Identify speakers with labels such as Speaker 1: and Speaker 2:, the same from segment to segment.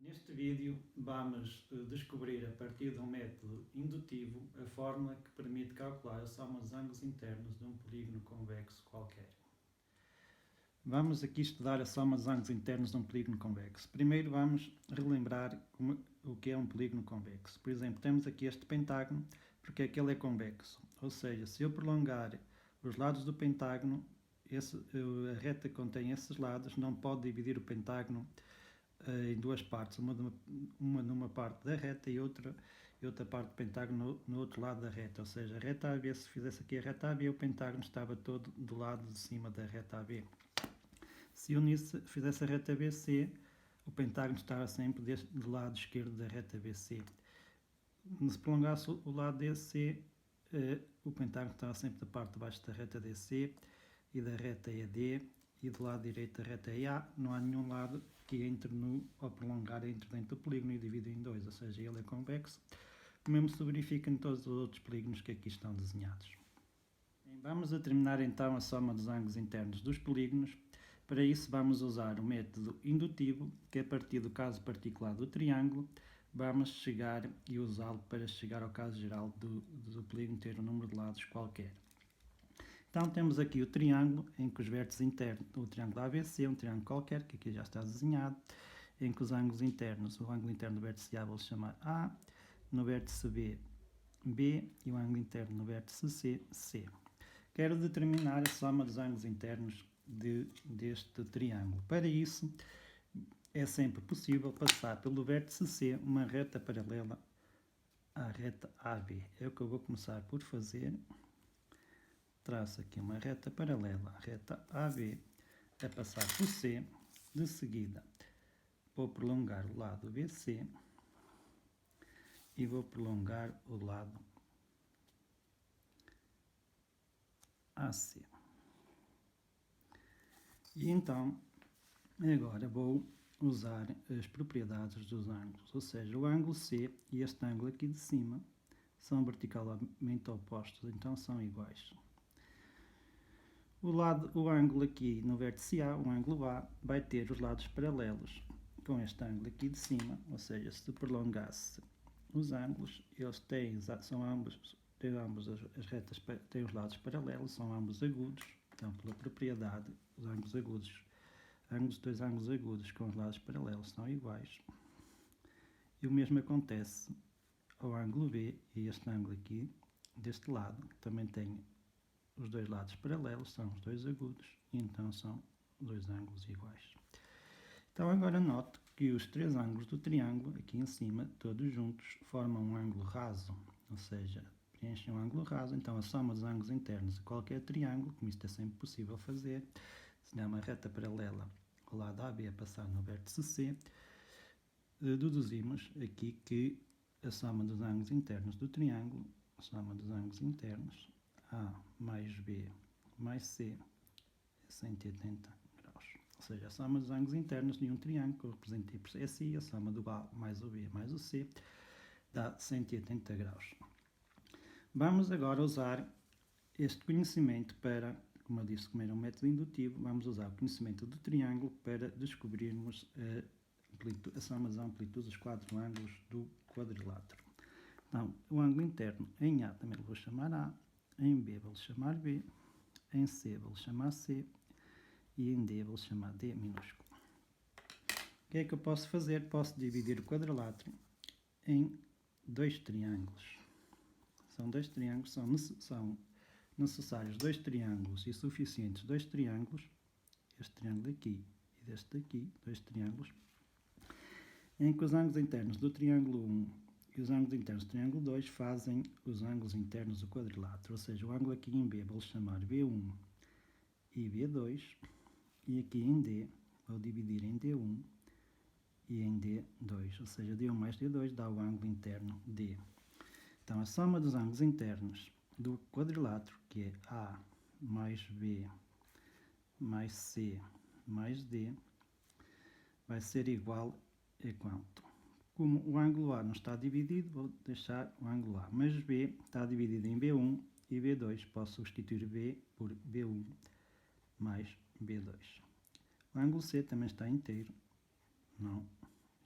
Speaker 1: Neste vídeo vamos descobrir a partir de um método indutivo a fórmula que permite calcular a soma dos ângulos internos de um polígono convexo qualquer. Vamos aqui estudar a soma dos ângulos internos de um polígono convexo. Primeiro vamos relembrar o que é um polígono convexo. Por exemplo, temos aqui este pentágono porque é que ele é convexo. Ou seja, se eu prolongar os lados do pentágono, a reta que contém esses lados não pode dividir o pentágono em duas partes, uma numa parte da reta e outra parte do pentágono no outro lado da reta. Ou seja, a reta AB, se fizesse aqui a reta AB, o pentágono estava todo do lado de cima da reta AB. Se eu fizesse a reta BC, o pentágono estava sempre do lado esquerdo da reta BC. Se prolongasse o lado DC, o pentágono estava sempre da parte de baixo da reta DC e da reta ED, e do lado direito da reta EA. Não há nenhum lado que entre ao prolongar entre dentro do polígono e divide em dois, ou seja, ele é convexo. O mesmo se verifica em todos os outros polígonos que aqui estão desenhados. Vamos determinar então a soma dos ângulos internos dos polígonos. Para isso vamos usar o método indutivo, que a partir do caso particular do triângulo, vamos chegar e usá-lo para chegar ao caso geral do polígono ter um número de lados qualquer. Então temos aqui o triângulo, em que os vértices internos, o triângulo ABC, um triângulo qualquer, que aqui já está desenhado, em que os ângulos internos, o ângulo interno do vértice A vou chamar A, no vértice B, B, e o ângulo interno no vértice C, C. Quero determinar a soma dos ângulos internos deste triângulo. Para isso, é sempre possível passar pelo vértice C uma reta paralela à reta AB. É o que eu vou começar por fazer. Traço aqui uma reta paralela à reta AB, a passar por C. De seguida, vou prolongar o lado BC e vou prolongar o lado AC. E então, agora vou usar as propriedades dos ângulos, ou seja, o ângulo C e este ângulo aqui de cima são verticalmente opostos, então são iguais. O ângulo aqui no vértice A, o ângulo A, vai ter os lados paralelos com este ângulo aqui de cima, ou seja, se prolongasse os ângulos, eles são ambos as retas têm os lados paralelos, são ambos agudos, então pela propriedade, os ângulos agudos, dois ângulos agudos com os lados paralelos são iguais. E o mesmo acontece ao ângulo B, e este ângulo aqui, deste lado, também tem os dois lados paralelos, são os dois agudos, e então são dois ângulos iguais. Então agora note que os três ângulos do triângulo, aqui em cima, todos juntos, formam um ângulo raso, ou seja, preenchem um ângulo raso. Então a soma dos ângulos internos de qualquer triângulo, como isto é sempre possível fazer, se der uma reta paralela ao lado AB a passar no vértice C, deduzimos aqui que a soma dos ângulos internos do triângulo, a soma dos ângulos internos, A mais B mais C, é 180 graus. Ou seja, a soma dos ângulos internos de um triângulo, que eu representei por SI, a soma do A mais o B mais o C, dá 180 graus. Vamos agora usar este conhecimento para, como eu disse, como era um método indutivo, vamos usar o conhecimento do triângulo para descobrirmos a soma das amplitudes dos quatro ângulos do quadrilátero. Então, o ângulo interno em A também vou chamar A, em B vou chamar B, em C vou chamar C e em D vou chamar D minúsculo. O que é que eu posso fazer? Posso dividir o quadrilátero em dois triângulos. São dois triângulos, são necessários dois triângulos e suficientes dois triângulos, este triângulo aqui e deste aqui, dois triângulos, em que os ângulos internos do triângulo 1 e os ângulos internos do triângulo 2 fazem os ângulos internos do quadrilátero, ou seja, o ângulo aqui em B vou chamar B1 e B2, e aqui em D vou dividir em D1 e em D2, ou seja, D1 mais D2 dá o ângulo interno D. Então a soma dos ângulos internos do quadrilátero, que é A mais B mais C mais D, vai ser igual a quanto? Como o ângulo A não está dividido, vou deixar o ângulo A, mas B está dividido em B1 e B2, posso substituir B por B1 mais B2. O ângulo C também está inteiro, não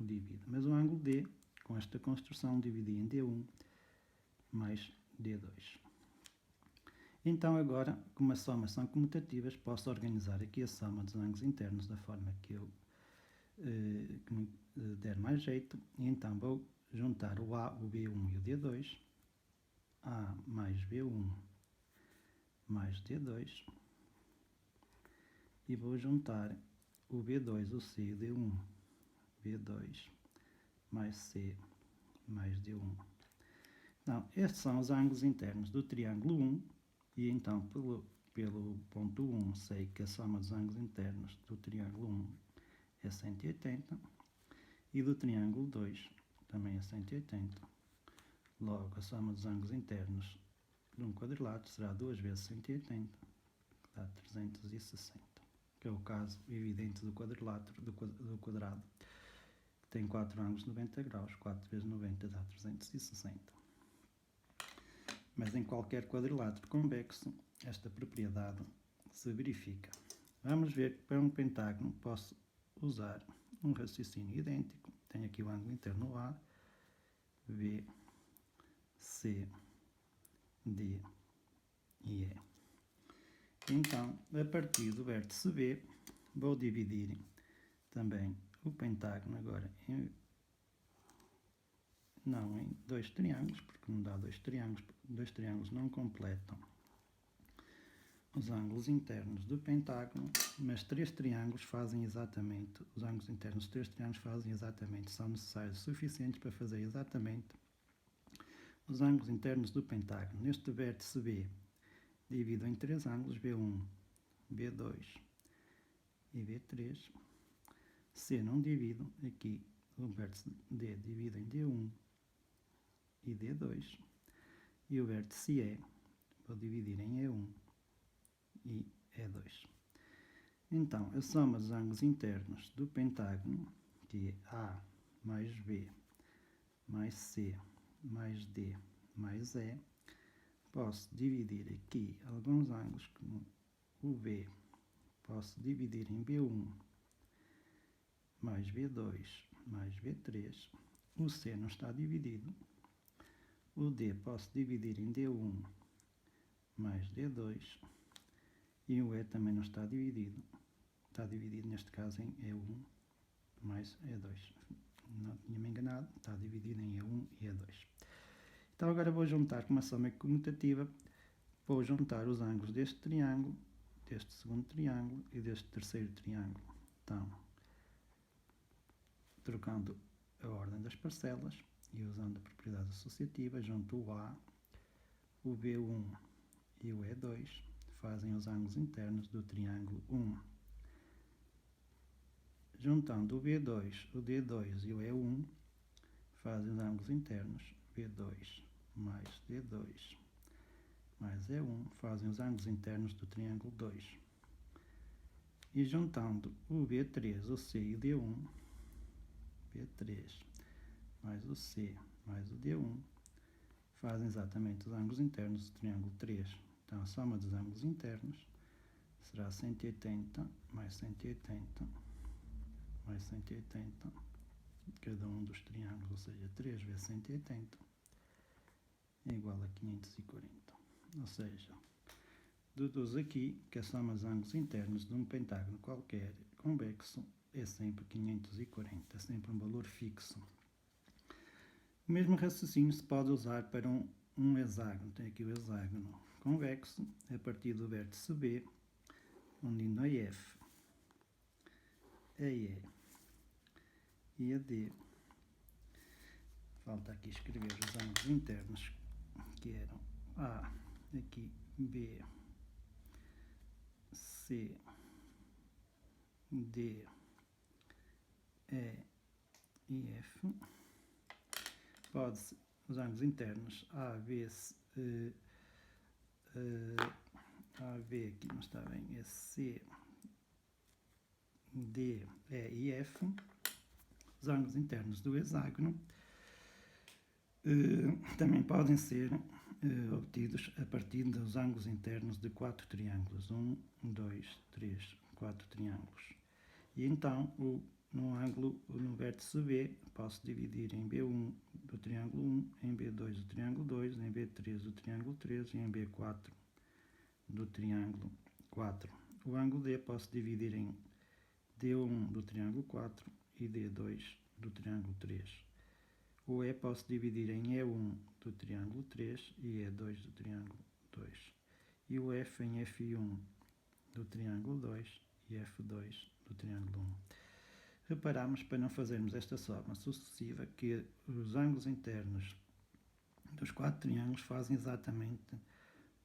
Speaker 1: o divide. Mas o ângulo D, com esta construção, dividi em D1 mais D2. Então agora, como as somas são comutativas, posso organizar aqui a soma dos ângulos internos da forma que me der mais jeito. E então vou juntar o A, o B1 e o D2. A mais B1 mais D2. E vou juntar o B2, o C e o D1. B2 mais C mais D1. Então, estes são os ângulos internos do triângulo 1. E então, pelo ponto 1, sei que a soma dos ângulos internos do triângulo 1 é 180. E do triângulo 2 também é 180. Logo, a soma dos ângulos internos de um quadrilátero será 2 vezes 180, que dá 360. Que é o caso evidente do quadrilátero, do quadrado, que tem 4 ângulos de 90 graus. 4 vezes 90 dá 360. Mas em qualquer quadrilátero convexo, esta propriedade se verifica. Vamos ver que para um pentágono posso usar um raciocínio idêntico. Tenho aqui o ângulo interno A, B, C, D e E. Então, a partir do vértice B, vou dividir também o pentágono agora em dois triângulos, porque não dá dois triângulos não completam os ângulos internos do pentágono, mas três triângulos fazem exatamente, os ângulos internos de três triângulos fazem exatamente, são necessários suficientes para fazer exatamente os ângulos internos do pentágono. Neste vértice B, divido em três ângulos, B1, B2 e B3. C não divido, aqui o vértice D divido em D1 e D2. E o vértice E vou dividir em E1 e E2. Então, a soma dos ângulos internos do pentágono, que é A mais B mais C mais D mais E, posso dividir aqui alguns ângulos, como o B, posso dividir em B1 mais B2 mais B3. O C não está dividido. O D posso dividir em D1 mais D2. E o E também não está dividido. Está dividido, neste caso, em E1 mais E2. Não tinha me enganado, está dividido em E1 e E2. Então agora vou juntar, com uma soma comutativa, vou juntar os ângulos deste triângulo, deste segundo triângulo e deste terceiro triângulo. Então, trocando a ordem das parcelas e usando a propriedade associativa, junto o A, o B1 e o E2 fazem os ângulos internos do triângulo 1. Juntando o B2, o D2 e o E1 fazem os ângulos internos B2 mais D2 mais E1 fazem os ângulos internos do triângulo 2. E juntando o B3, o C e o D1, B3 mais o C mais o D1 fazem exatamente os ângulos internos do triângulo 3. Então, a soma dos ângulos internos será 180 mais 180 mais 180, cada um dos triângulos, ou seja, 3 vezes 180, é igual a 540. Ou seja, deduz aqui que a soma dos ângulos internos de um pentágono qualquer convexo é sempre 540, é sempre um valor fixo. O mesmo raciocínio se pode usar para um hexágono. Tem aqui o hexágono convexo, a partir do vértice B, unindo a F, a E e a D. Falta aqui escrever os ângulos internos, que eram A, aqui B, C, D, E e F. Pode-se os ângulos internos A, B, aqui não está bem, é C, D, E e F. Os ângulos internos do hexágono também podem ser obtidos a partir dos ângulos internos de 4 triângulos. 1, 2, 3, 4 triângulos. E então no ângulo, no vértice B, posso dividir em B1 do triângulo 1, em B2 do triângulo 2, em B3 do triângulo 3 e em B4 do triângulo 4. O ângulo D posso dividir em D1 do triângulo 4 e D2 do triângulo 3. O E posso dividir em E1 do triângulo 3 e E2 do triângulo 2. E o F em F1 do triângulo 2 e F2 do triângulo 1. Reparamos, para não fazermos esta soma sucessiva, que os ângulos internos dos 4 triângulos fazem exatamente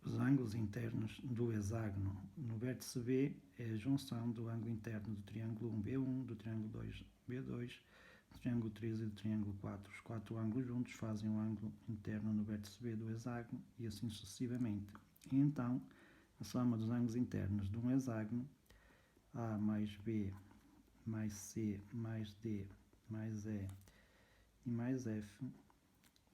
Speaker 1: os ângulos internos do hexágono. No vértice B é a junção do ângulo interno do triângulo 1 B1, do triângulo 2 B2, do triângulo 3 e do triângulo 4. Os 4 ângulos juntos fazem o ângulo interno no vértice B do hexágono e assim sucessivamente. E então, a soma dos ângulos internos de um hexágono, A mais B mais C mais D mais E e mais F,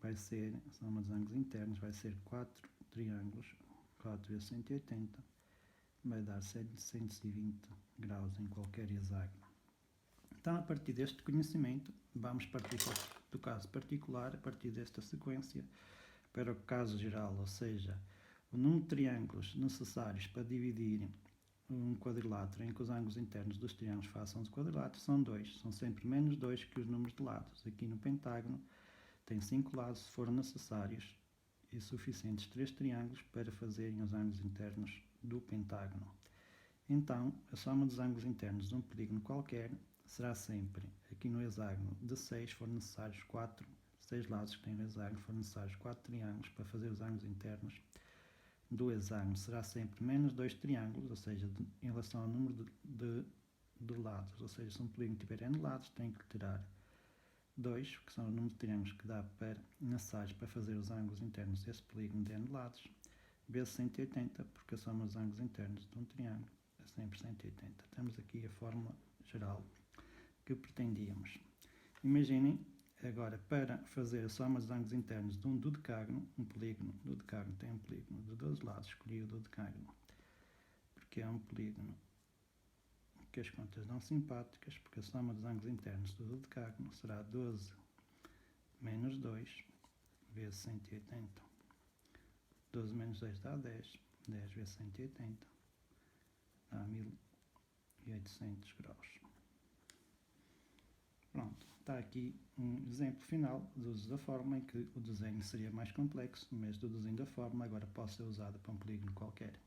Speaker 1: vai ser, a soma dos ângulos internos vai ser 4 triângulos, 4 vezes 180, vai dar 720 graus em qualquer hexágono. Então, a partir deste conhecimento, vamos partir do caso particular, a partir desta sequência, para o caso geral, ou seja, o número de triângulos necessários para dividir um quadrilátero em que os ângulos internos dos triângulos façam os quadriláteros são 2, são sempre menos 2 que os números de lados. Aqui no pentágono tem 5 lados se forem necessários e suficientes 3 triângulos para fazerem os ângulos internos do pentágono. Então, a soma dos ângulos internos de um polígono qualquer será sempre, aqui no hexágono, de 6 se forem necessários 6 lados que têm no hexágono, forem necessários 4 triângulos para fazer os ângulos internos do hexágono, será sempre menos 2 triângulos, ou seja, em relação ao número de lados, ou seja, se um polígono tiver n lados, tem que tirar 2, que são o número de triângulos que dá necessários para fazer os ângulos internos desse polígono de n lados, vezes 180, porque a soma dos ângulos internos de um triângulo é sempre 180. Temos aqui a fórmula geral que pretendíamos. Imaginem, agora, para fazer a soma dos ângulos internos de um dodecágono, um polígono dodecágono tem um polígono de 12 lados, escolhi o dodecágono, porque é um polígono que as contas dão simpáticas, porque a soma dos ângulos internos do dodecágono será 12 menos 2 vezes 180. 12 menos 2 dá 10, 10 vezes 180 dá 1800 graus. Pronto, está aqui um exemplo final do uso da fórmula em que o desenho seria mais complexo, mas deduzindo a fórmula agora pode ser usada para um polígono qualquer.